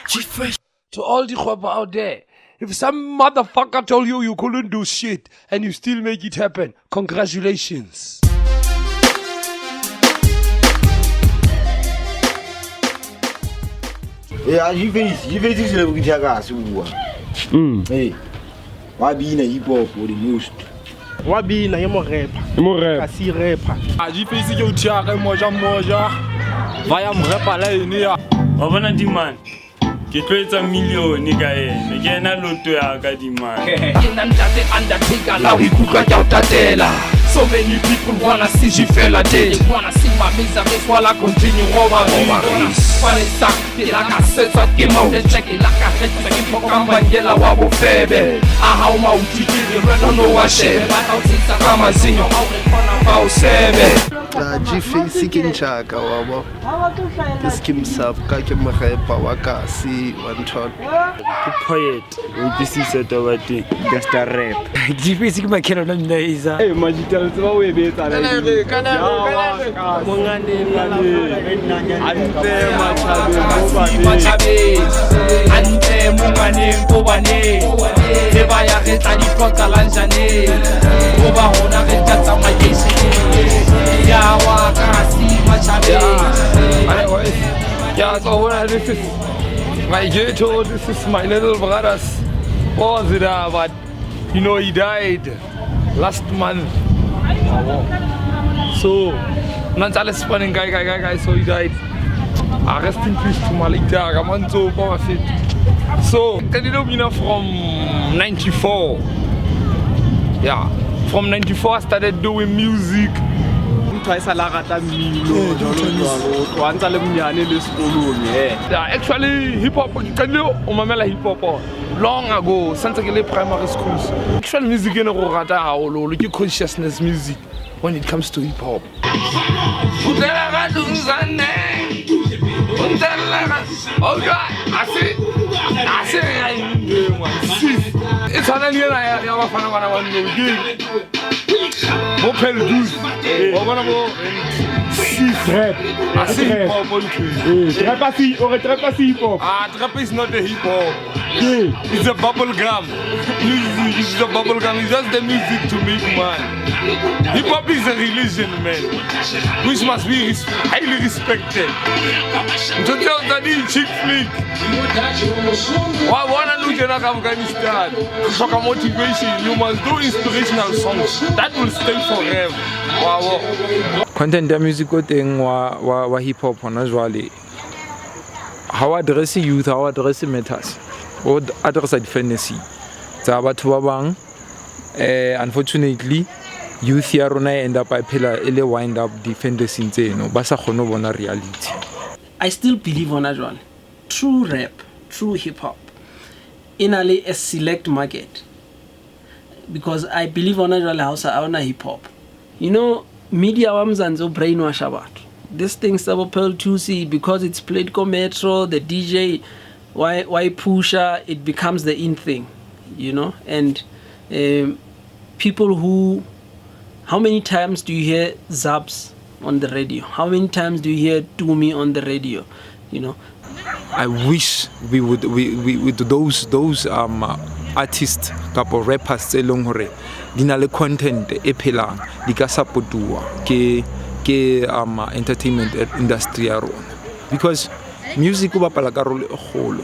G-Fresh. To all the khwebo out there, if some motherfucker told you you couldn't do shit and you still make it happen, congratulations. Yeah, G-Face is a good guy. Hey, why be in a hip hop for the most? Why be in a rap? Kasi rapper. G-Face yo tiare moja. Vaya mrepa la enia. Wa bona demand. Ke tloetsa million ka ene. Ke ena loto ya ka demand. Kina ntate undertaker la ikutlwa ke utatela. So many people wanna see G-Fela dead. They wanna see my misery while I continue over this. Fale sakti la ka setsa ke mo de check la ka setsa ke pokambangela wa bofebe. Aha uma utitile reno no wa shebe. Ba ka utisa kama zinyo au rekona ba usebe. G-Face ke nchaka wabo. Ke skimsap ka ke mrepa wa kasi one shot. Ke poet. This is a tawati. Just a rap. G-Face ke makeno na mnaiza. Hey, majita tsa we betsa la. Kana. Mongane ante ante mongane kobane le ba ya re tla ditlotla lanjane go ba hona re tla tsamayeshi ya wa kasi machabe. Yeah, so this is my ghetto, this is my little brothers. Oh, but you know he died last month. So Nansale spawning guy, so he died. Rest in peace to Malik Daga, Manzo Power Fit. So Kadilomina from 94. Yeah, from 94 I started doing music. Actually, hip hop, hip hop long ago, since I primary schools. Actual music in a consciousness music when it comes to hip hop. Oh God, I see. It's an alien. I trap is not the hip hop. It's a bubble gum. It's a bubble gum. It's just the music to make man. Hip hop is a religion, man, which must be highly respected. To tell that chick flick. Why wanna look at Afghanistan? Shock motivation. You must do inspirational songs. That will stay forever. Wow. Content ya music thing wa hip hop hona jwale. How address youth, how address matters. Or address dependency. Tsa batho ba bang unfortunately youth ya rona end up by pillar ele wind up dependency tseno ba sa kgone bona reality. I still believe on Ajwal. True rap, true hip hop in a select market, because I believe on Ajwal house on hip hop. You know, media wamzanzo brainwash about this thing Sabo Pearl 2C because it's played co metro, the DJ why pusher, it becomes the in thing, you know. And people who, how many times do you hear Zabs on the radio? How many times do you hear Tumi on the radio? You know, I wish we would those artists couple rappers tse leng hore di na le content e phelang di ka supportwa ke entertainment industry ya rona, because music o bapala karolo e kgolo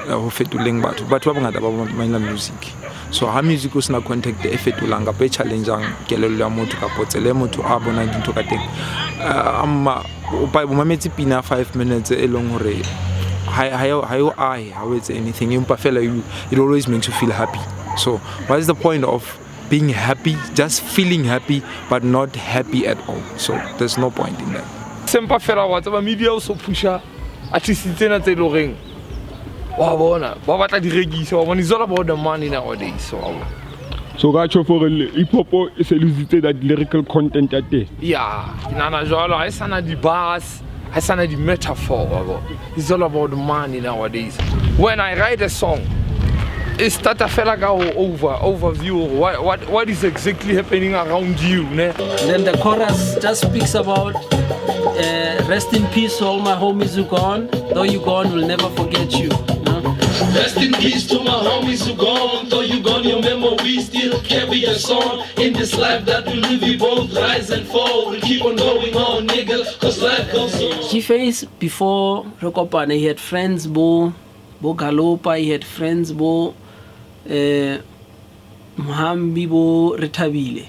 ho fetoleng batho ba bangata ba maina music. So ha music o sena contact e fetolang ka pe challengeang kelelo ya motho ka potsele motho a bona dintho ka teng o ba mametsi pina 5 minutes e leng hore how it's anything empa fela it always makes you feel happy. So what is the point of being happy, just feeling happy but not happy at all? So there's no point in that. Sempa fela wa tsa media o so pusha artists tsena tse loreng wa bona ba batla di regisa wa bona it's all about the money nowadays. So ga tjho for hip hop is a lositse that lyrical content at there. Yeah, nana jwalo ha sana di bars, ha sana di metaphor. It's all about the money nowadays. When I write a song, e starta fela ka overview what is exactly happening around you, ne? Then the chorus just speaks about rest in peace, all my homies who gone. Though you gone, we'll never forget you. Rest in peace to my homies who gone. Though you gone, your memory still carry us on. In this life that we live, we both rise and fall. We keep on going on, nigga, cause life goes on. G-Face, before Rokopane, he had friends Bo Galopa, he had friends Bo Muhambi, Bo Retabile.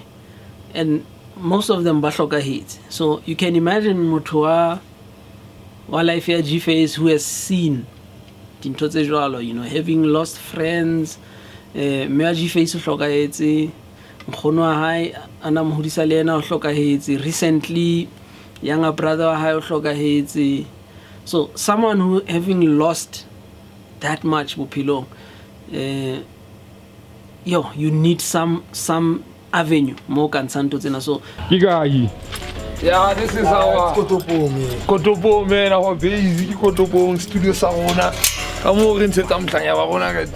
And most of them Bashoka hits. So you can imagine Mutua life here G-Face who has seen Tintotejwalo, you know, having lost friends, Mea G-Face Hlokahetsi, Mkhono Hai, Anam Hudisalena Hlokahetsi, recently younger brother Hai Hlokahetsi. So someone who having lost that much Bupilo, you need some avenue more concerned to so Igai. Yeah, this is our Kotopo, man, our basic Kotopo studio Sarona. I'm more into something I want to get.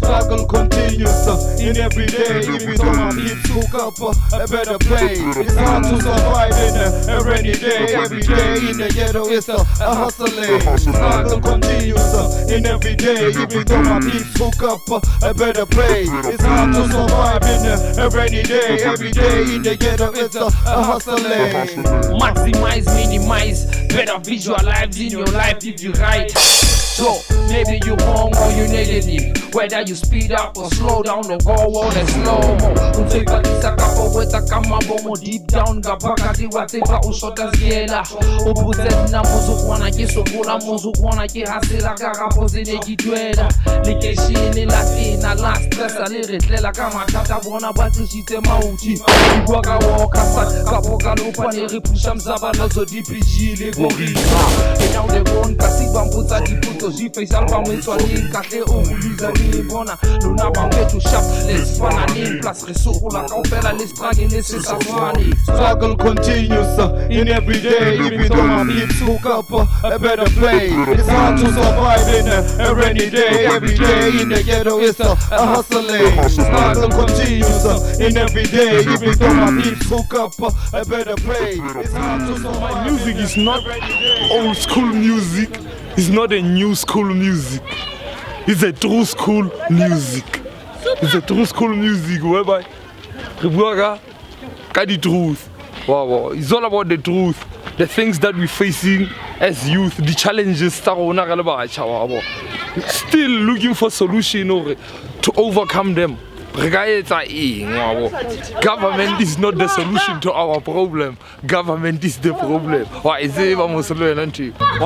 Struggle continues in every day. Even though my beats hook up a better play. It's hard to survive in a rainy day. Every day in the ghetto it's a hustling. Struggle continues in every day. Even though my beats hook up a better play. It's hard to survive in a rainy day. Every day in the ghetto it's a hustling. Maximize, minimize, better visualize in your life if you write. So maybe you wrong or you negative. Whether you speed up or slow down or go on and slow-mo. Unsebalisa kapo weta kama bomo deep down gabakati wateka ushota ziela. Ubuzet na muzukwana kisobula muzukwana kihasila kakapozi nekidwela. Likeshini latina la stress aliretlela kama tata bona batishite mauti. Ibwaka wakasa kapoka lupa neripusha mzaba lozo dipijile gorila. Now they won't kasiba mputa diputo G-Face album etwani kate obuliza bona luna bangetu sharp let's fana ni plus resukula kaupela let's drag in this is funny. Struggle continues in every day. Even though my beats hook up a better play. It's hard to survive in a rainy day. Every day in the ghetto it's a hustling. Struggle continues in every day. Even though my beats hook up a better play. It's hard to survive. Music is not old school music. It's not a new school music. It's a true school music. It's a true school music whereby the truth. Wow. It's all about the truth. The things that we're facing as youth, the challenges. Still looking for solution to overcome them. Government is not the solution to our problem. Government is the problem. Why is it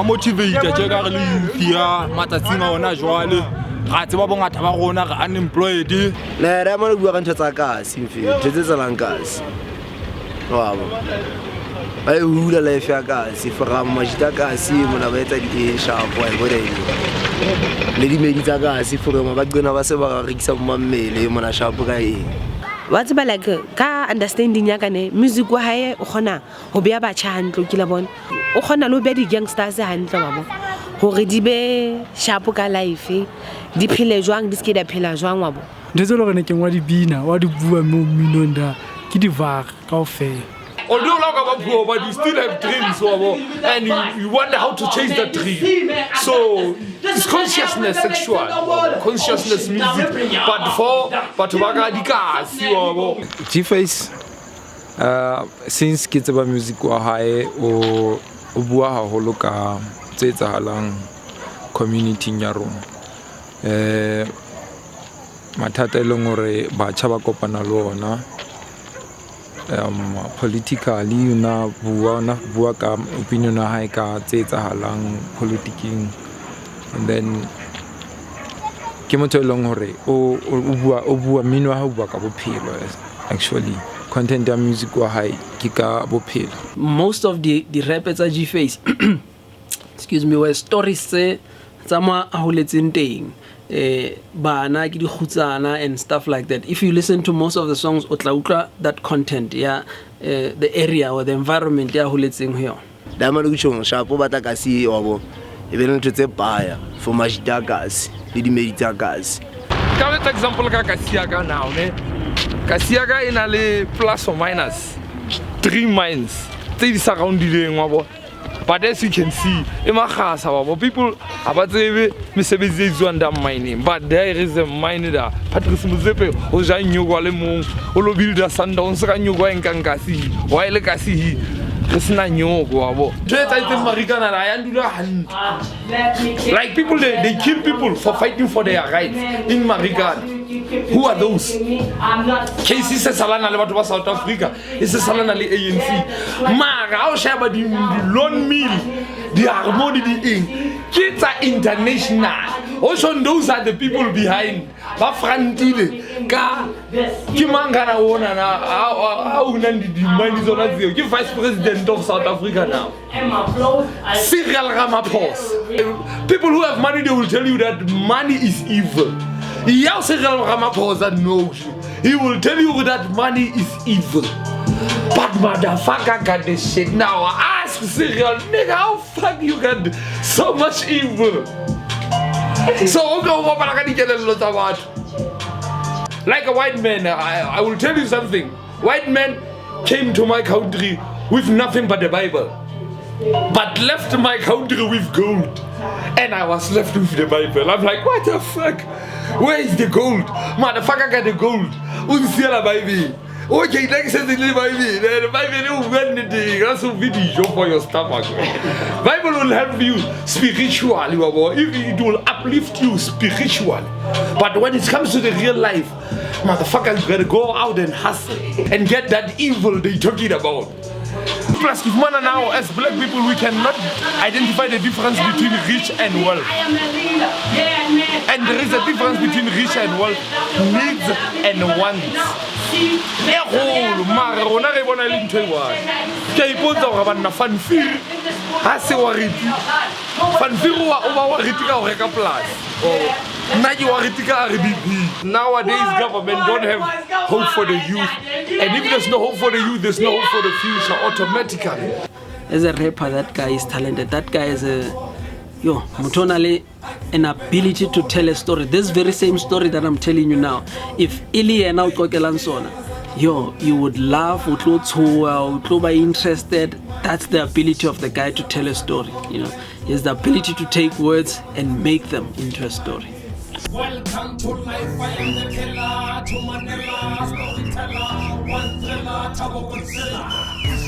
Motivate youth ya matsatsing ona jwale ga tseba bongata ba rona ga unemployed le re mo bua ka ntse tsa kasi mfe tse tsa langasi wa bo ai hula life ya kasi fora majita kasi mona ba etsa di sharp wa go dai le di medi tsa kasi fora ma ba gona ba se ba rekisa mmele mona sharp ka eng wa tseba like ka understanding ya kane music wa hae o khona ho bea ba tshantlo ke la bona o khona lo bea di gangsters hantle wa bona hore di be sharp ka life di phele jwang di ske da phela jwang wa bona ntse lo rene ke ngwa di bina wa di bua mo minonda ke di var ka ofela. Although but you still have dreams, and you wonder how to chase that dream. So it's consciousness sexual, consciousness music, but G-Face, since ke tseba music wa hae o bua haholo ka tse etsahalang community ya rona. Mathata e leng hore batjha ba kopana le ona politically una bua ka opinion ya hae ka tse etsahalang politicking, and then ke motho e leng hore o bua mino ha o bua ka bophelo. Actually content ya music wa hae ke ka bophelo. Most of the rappers at G-Face excuse me were stories tse tsama a holetseng teng bana ke di khutsana and stuff like that. If you listen to most of the songs o tla utlwa that content the area or the environment ya holetseng ho yona. Da mane go tshong sharp ba ta ka si wa bo e be le ntho tse baya for majita kasi le dimedi tsa kasi. Ka let's example ka Kasiaga now ne. Kasiaga ina le plus or minus 3 mines. Tse di surroundileng wa bo. But as you can see, people about mesebetsi e tswang mining, but there is a mine there. Patrice Motsepe o ja nyogwa le mong o lo builda Sundowns ka nyogwa e nkang kasi wa ile kasi re sena nyogwa bo. Like people they kill people for fighting for their rights in Marikana. Who are those? KC se salana le batho ba South Africa, e se salana le ANC. Mara o sheba di loan mill, di harmony di ing. Kids are international. Also those are the people behind. Ba frantile ka ki mangana wona na a una di mani zona zio. Ki vice president of South Africa now. Cyril Ramaphosa. People who have money, they will tell you that money is evil. Yeah, Cyril Ramaphosa knows you. He will tell you that money is evil. But motherfucker got this shit now. Ask Cyril, nigga, how fuck you got so much evil? So like a white man, I will tell you something. White men came to my country with nothing but the Bible, but left my country with gold. And I was left with the Bible. I'm like, what the fuck? Where is the gold? Motherfucker got the gold. Unsiela baby. Okay, next is the Bible. The Bible will win the day. That's a video for your stomach. Bible will help you spiritually, if it will uplift you spiritually. But when it comes to the real life, motherfuckers gotta go out and hustle and get that evil they're talking about. Plus, if man now as black people we cannot identify the difference between rich and wealth. And there is a difference between rich and wealth, needs and wants. Mara rona re bona le ntho e one. Ke ipotsa hore bana fanfiri ha se wa riti. Fanfiri wa o ba wa riti ka ho reka plus. Nna ke wa riti ka RBB. Nowadays government don't have hope for the youth. And if there's no hope for the youth, there's no hope for the future automatically. As a rapper, that guy is talented. That guy is Mutonale an ability to tell a story. This very same story that I'm telling you now. If Ili and now Kokelansona, you would laugh, would be interested. That's the ability of the guy to tell a story. He has the ability to take words and make them into a story. Welcome to life, I am the killer, to Manila, storyteller, one thriller, Tabo Godzilla.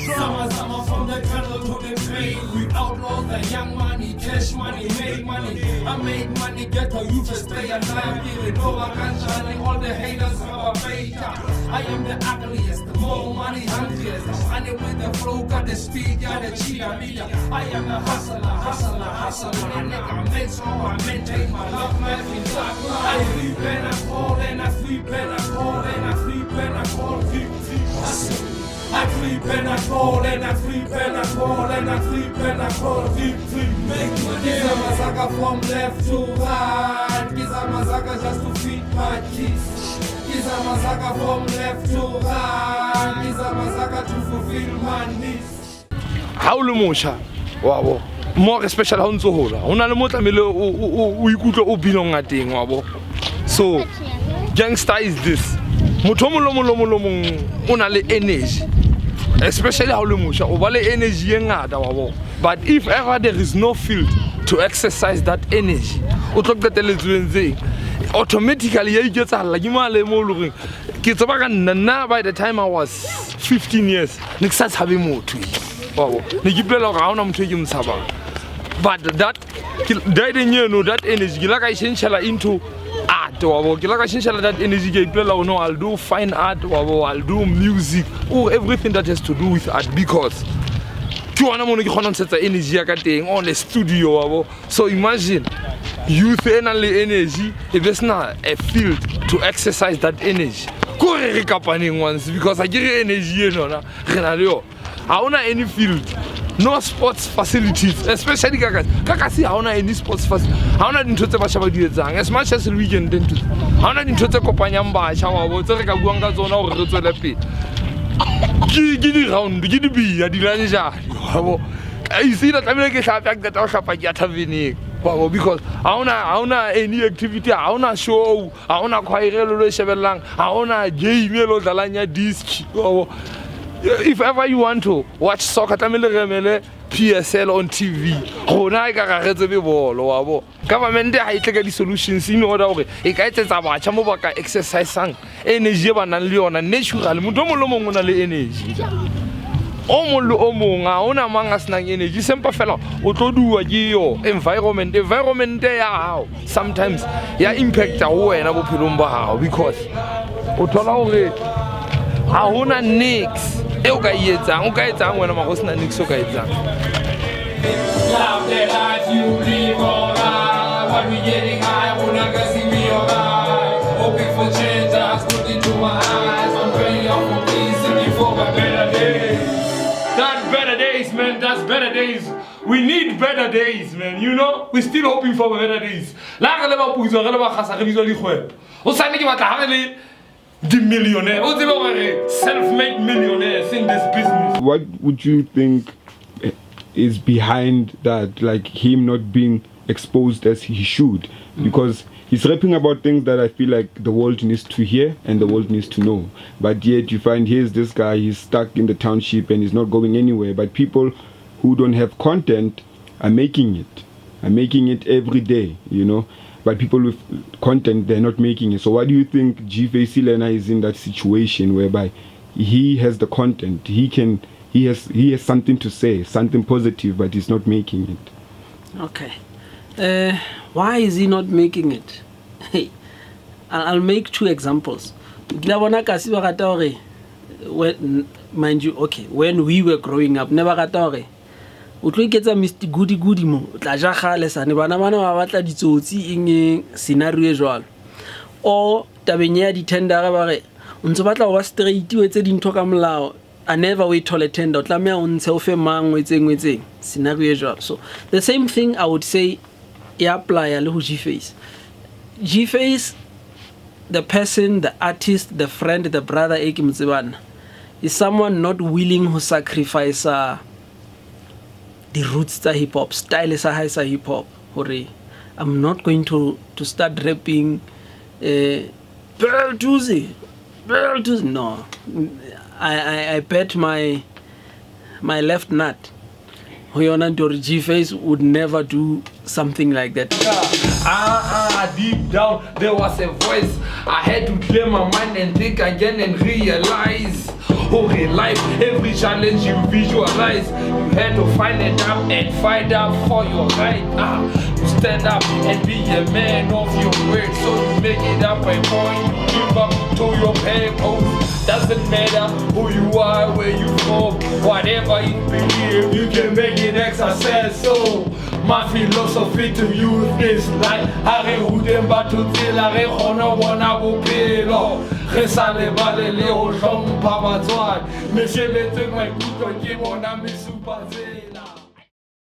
Sama from the cradle to the grave, we outlaw the young money, cash money, make money. I make money, get a youth to stay alive, give it over, shining all the haters of a faker. I am the ugliest, the more money hungriest. I'm honey with the flow, got the speed, got the cheetah media. I am a hustler. A nigga make sure I maintain my love life in black. I sleep and I fall and I sleep and I fall and I sleep and I fall. I sleep and I fall and I sleep and I fall and I sleep and I fall. Make money. Giza Mazaka from left to right. Giza Mazaka just to feed my kids. Giza Mazaka from left to right. Giza Mazaka to fulfill my needs. How le mosha? Wow. More especially how ntso hola. Hona le motla mele o ikutlwa o bilonga teng wa bo. So gangster is this. Motho mo mong ona le energy. Especially how le mosha o ba le energy e ngata wa bo. But if ever there is no field to exercise that energy, o tlo qeteletsweng automatically ya iketsahala ke male mo loreng ke tsaba ka nna by the time I was 15 years ne ke sa tshabe motho wow ne ke plela ga ona motho ke mtshaba. But that energy ke la ka ishentshela into art wabo ke la ka ishentshela that energy ke plela I'll do fine art wabo, I'll do music or everything that has to do with art because ke wana mo ke khona ntshetsa energy ya ka teng on a studio wabo. So imagine youth le energy if there's not a field to exercise that energy ko re kapaneng once because I get energy enona re na le yo ha ona any field, no sports facilities, especially kakasi ha ona any sports facilities, ha ona dintho tse ba shaba di etsang as much as we can do ha ona dintho tse kopanyang ba sha wa bo tse re ka buang ka tsona hore re tswele pele ke di round ke di bia di lanja wabo you see that I'm like a shop like that or shop at Yatavinik. Because I wanna any activity, I wanna show, I wanna quite lang, I wanna J-Melo Dalanya disc. If ever you want to watch soccer, PSL on TV. Government I take the solutions in order. It gets about Chamobaka exercise energy and natural Mudomolo energy. Ona mangas nang energy sempa fela o tlo dua geo environment there how sometimes ya impact a wena bophelong ba hao because o thola hore ha hona nix e o ka etsang wena ma go sna nix o ka etsang. Love the life you live on when we getting high wanna go see me alright hoping for change just look into my eyes I'm praying for peace and before my better days. That's better days, man. That's better days. We need better days, man. You know, we're still hoping for better days. The millionaire, self-made millionaires in this business. What would you think is behind that, like him not being exposed as he should? Because he's rapping about things that I feel like the world needs to hear and the world needs to know. But yet you find here's this guy, he's stuck in the township and he's not going anywhere. But people who don't have content are making it every day, you know. But people with content, they're not making it. So why do you think G-Face Lena is in that situation whereby he has the content, he has something to say, something positive, but he's not making it? Okay. Why is he not making it? Hey, I'll make 2 examples. Mind you, okay, when we were growing up, never got o tlo iketsa Mr Goody mo tla ja gale sane bana ba batla ditsotsi eng scenario e jwalo o tabeng ya di tender ba re ntse batla go straight we tse dintho ka molao I never wait till a tender tla me o ntshe o fe mang wetseng scenario e jwalo. So the same thing I would say e apply le ho G-Face, the person, the artist, the friend, the brother e ke mtsebana is someone not willing to sacrifice the roots tsa hip hop, style sa high sa hip hop. Hore I'm not going to start rapping Pearl Tuesday. No, I bet my left nut G-Face would never do something like that. Deep down there was a voice. I had to clear my mind and think again and realize. Okay, life, every challenge you visualize, you had to find it up and fight up for your right. To stand up and be a man of your word, so you make it up and point, you give up to your purpose. Doesn't matter who you are, where you from, whatever you believe, you can make it exercise. So my philosophy to you is like Hare Udemba to Tilare Honor Wana Bupelo. Resale Balele o Jean Pavazoan. Monsieur Letung, my good, give on a Missupazela.